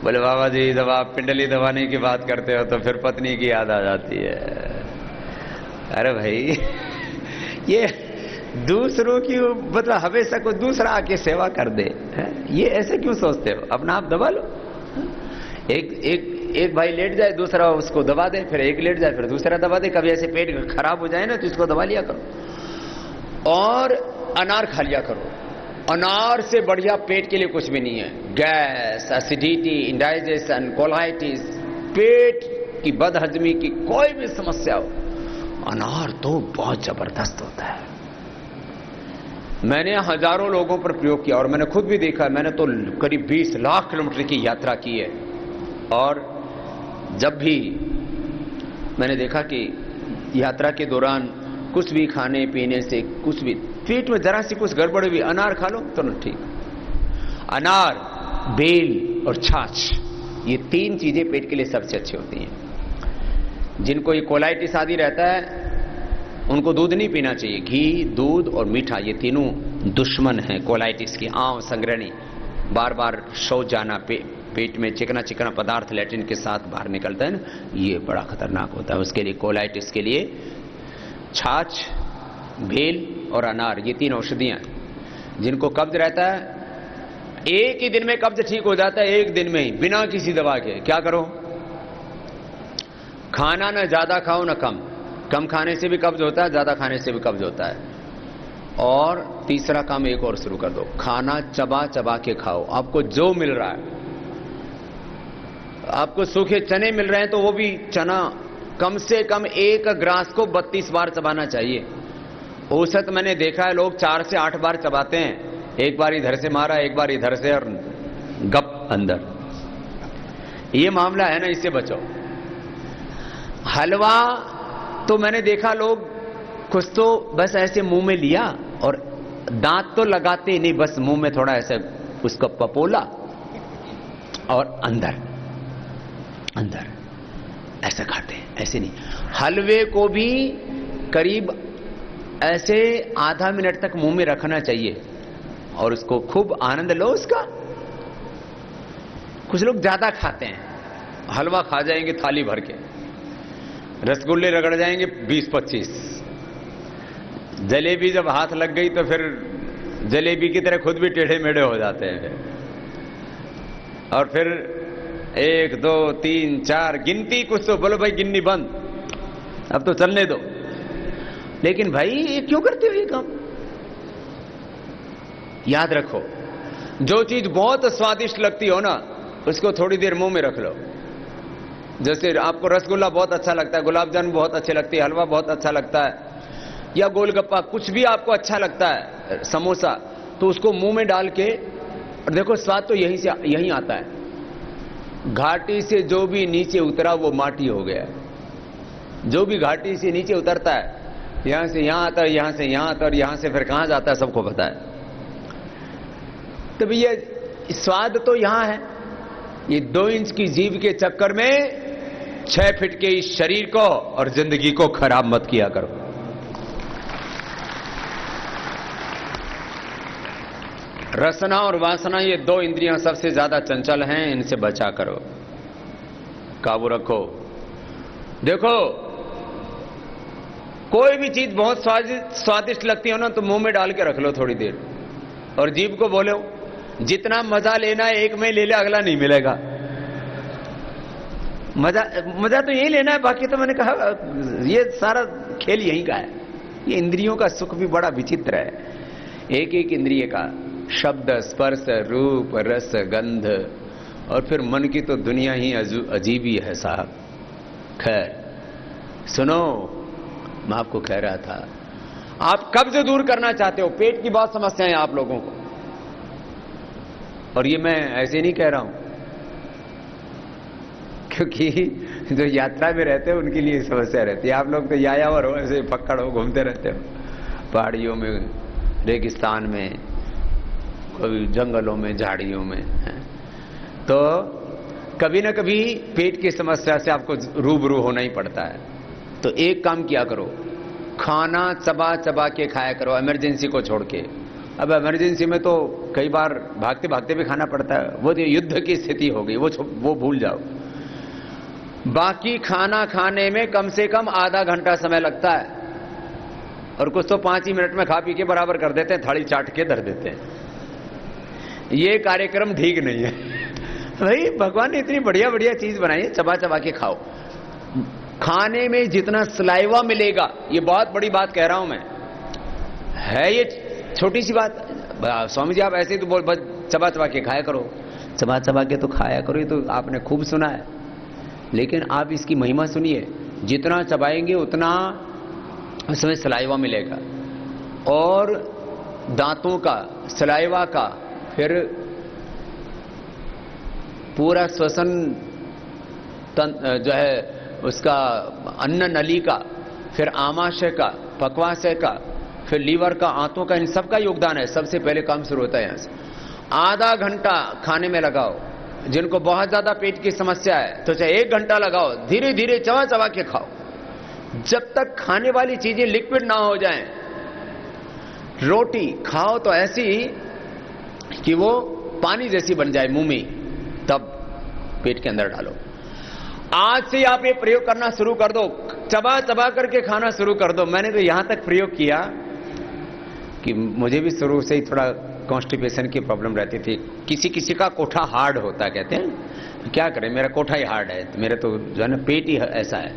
बोले बाबा जी जब आप पिंडली दबाने की बात करते हो तो फिर पत्नी की याद आ जाती है। अरे भाई ये दूसरों की मतलब हमेशा को दूसरा आके सेवा कर दे, ये ऐसे क्यों सोचते हो? अपना आप दबा लो। एक भाई लेट जाए दूसरा उसको दबा दे, फिर एक लेट जाए फिर दूसरा दबा दे। कभी ऐसे पेट खराब हो जाए ना तो इसको दबा लिया करो। और अनार खा लिया करो। अनार से बढ़िया पेट के लिए कुछ भी नहीं है। गैस, एसिडिटी, इंडाइजेशन, कोलाइटिस, पेट की बदहजमी की कोई भी समस्या हो, अनार तो बहुत जबरदस्त होता है। मैंने हजारों लोगों पर प्रयोग किया और मैंने खुद भी देखा। मैंने तो करीब 20 लाख किलोमीटर की यात्रा की है और जब भी मैंने देखा कि यात्रा के दौरान कुछ भी खाने पीने से कुछ भी पेट में जरा सी कुछ गड़बड़ हुई, अनार खा लो तो न ठीक। अनार, बेल और छाछ, ये 3 चीजें पेट के लिए सबसे अच्छी होती हैं। जिनको ये कोलाइटिस आदि रहता है उनको दूध नहीं पीना चाहिए। घी, दूध और मीठा, ये तीनों दुश्मन हैं कोलाइटिस की। आंव संग्रहणी, बार बार शौच जाना, पेट में चिकना चिकना पदार्थ लैट्रिन के साथ बाहर निकलता है ना, ये बड़ा खतरनाक होता है। उसके लिए, कोलाइटिस के लिए छाछ, बेल और अनार, ये 3 औषधियां हैं। जिनको कब्ज रहता है, एक ही दिन में कब्ज ठीक हो जाता है, एक दिन में ही, बिना किसी दवा के। क्या करो? खाना ना ज्यादा खाओ ना कम। कम खाने से भी कब्ज होता है, ज्यादा खाने से भी कब्ज होता है। और तीसरा काम एक और शुरू कर दो, खाना चबा चबा के खाओ। आपको जो मिल रहा है, आपको सूखे चने मिल रहे हैं तो वो भी चना कम से कम 1 ग्रास को 32 बार चबाना चाहिए। औसत मैंने देखा है लोग 4 से 8 बार चबाते हैं। एक बार इधर से मारा, एक बार इधर से, और गप अंदर। ये मामला है ना, इससे बचो। हलवा तो मैंने देखा लोग कुछ तो बस ऐसे मुंह में लिया और दांत तो लगाते नहीं, बस मुंह में थोड़ा ऐसे उसका पपोला और अंदर अंदर ऐसा खाते हैं। ऐसे नहीं, हलवे को भी करीब ऐसे आधा मिनट तक मुंह में रखना चाहिए और उसको खूब आनंद लो उसका। कुछ लोग ज्यादा खाते हैं, हलवा खा जाएंगे थाली भर के, रसगुल्ले रगड़ जाएंगे 20-25, जलेबी जब हाथ लग गई तो फिर जलेबी की तरह खुद भी टेढ़े मेढ़े हो जाते हैं। और फिर 1 2 3 4 गिनती कुछ तो बोलो भाई, गिननी बंद, अब तो चलने दो। लेकिन भाई ये क्यों करते हो ये काम? याद रखो, जो चीज बहुत स्वादिष्ट लगती हो ना, उसको थोड़ी देर मुंह में रख लो। जैसे आपको रसगुल्ला बहुत अच्छा लगता है, गुलाब जामुन बहुत अच्छे लगती है, हलवा बहुत अच्छा लगता है, या गोलगप्पा, कुछ भी आपको अच्छा लगता है, समोसा, तो उसको मुंह में डाल के, और देखो स्वाद तो यहीं आता है। घाटी से जो भी नीचे उतरा वो माटी हो गया। जो भी घाटी से नीचे उतरता है, यहां से यहां आता है, यहां से यहां आता है, और यहां से फिर कहां जाता है सबको पता है। तो भैया स्वाद तो यहां है। ये 2 इंच की जीभ के चक्कर में 6 फीट के इस शरीर को और जिंदगी को खराब मत किया करो। रसना और वासना, ये 2 इंद्रियां सबसे ज्यादा चंचल हैं, इनसे बचा करो, काबू रखो। देखो, कोई भी चीज बहुत स्वादिष्ट लगती हो ना, तो मुंह में डाल के रख लो थोड़ी देर, और जीभ को बोलो जितना मजा लेना है एक में ले ले, अगला नहीं मिलेगा। मजा तो यही लेना है, बाकी तो मैंने कहा ये सारा खेल यहीं का है। ये इंद्रियों का सुख भी बड़ा विचित्र है। एक एक इंद्रिय का, शब्द, स्पर्श, रूप, रस, गंध, और फिर मन की तो दुनिया ही अजीब ही है साहब। खैर सुनो, मैं आपको कह रहा था, आप कब्ज दूर करना चाहते हो, पेट की बहुत समस्या है आप लोगों को, और ये मैं ऐसे नहीं कह रहा हूं, क्योंकि जो यात्रा में रहते हो उनके लिए समस्या रहती है। आप लोग तो यायावर हो, ऐसे पकड़ हो, घूमते रहते हो पहाड़ियों में, रेगिस्तान में, कभी जंगलों में, झाड़ियों में, तो कभी ना कभी पेट की समस्या से आपको रूबरू होना ही पड़ता है। तो एक काम किया करो, खाना चबा चबा के खाया करो, इमरजेंसी को छोड़ के। अब इमरजेंसी में तो कई बार भागते भागते भी खाना पड़ता है, वो तो युद्ध की स्थिति हो गई, वो भूल जाओ। बाकी खाना खाने में कम से कम आधा घंटा समय लगता है, और कुछ तो 5 ही मिनट में खा पी के बराबर कर देते हैं, थाली चाट के धर देते हैं। ये कार्यक्रम ठीक नहीं है भाई। भगवान ने इतनी बढ़िया बढ़िया चीज बनाई है, चबा चबा के खाओ। खाने में जितना सलाइवा मिलेगा, ये बहुत बड़ी बात कह रहा हूं मैं, है ये छोटी सी बात। स्वामी जी आप ऐसे ही तो बोल, चबा चबा के खाया करो, चबा चबा के तो खाया करो, ये तो आपने खूब सुना है। लेकिन आप इसकी महिमा सुनिए, जितना चबाएंगे उतना उसमें सलाइवा मिलेगा, और दांतों का, सलाइवा का, फिर पूरा श्वसन जो है उसका, अन्न नली का, फिर आमाशय का, पक्वाशय का, फिर लीवर का, आंतों का, इन सब का योगदान है। सबसे पहले काम शुरू होता है यहां से। आधा घंटा खाने में लगाओ। जिनको बहुत ज्यादा पेट की समस्या है तो चाहे 1 घंटा लगाओ, धीरे धीरे चबा चबा के खाओ, जब तक खाने वाली चीजें लिक्विड ना हो जाएं। रोटी खाओ तो ऐसी कि वो पानी जैसी बन जाए मुंह में, तब पेट के अंदर डालो। आज से आप ये प्रयोग करना शुरू कर दो, चबा चबा करके खाना शुरू कर दो। मैंने तो यहां तक प्रयोग किया कि मुझे भी शुरू से ही थोड़ा कॉन्स्टिपेशन की प्रॉब्लम रहती थी। किसी किसी का कोठा हार्ड होता है, कहते हैं, क्या करें, मेरा कोठा ही हार्ड है, मेरा तो जो है ना पेट ही ऐसा है।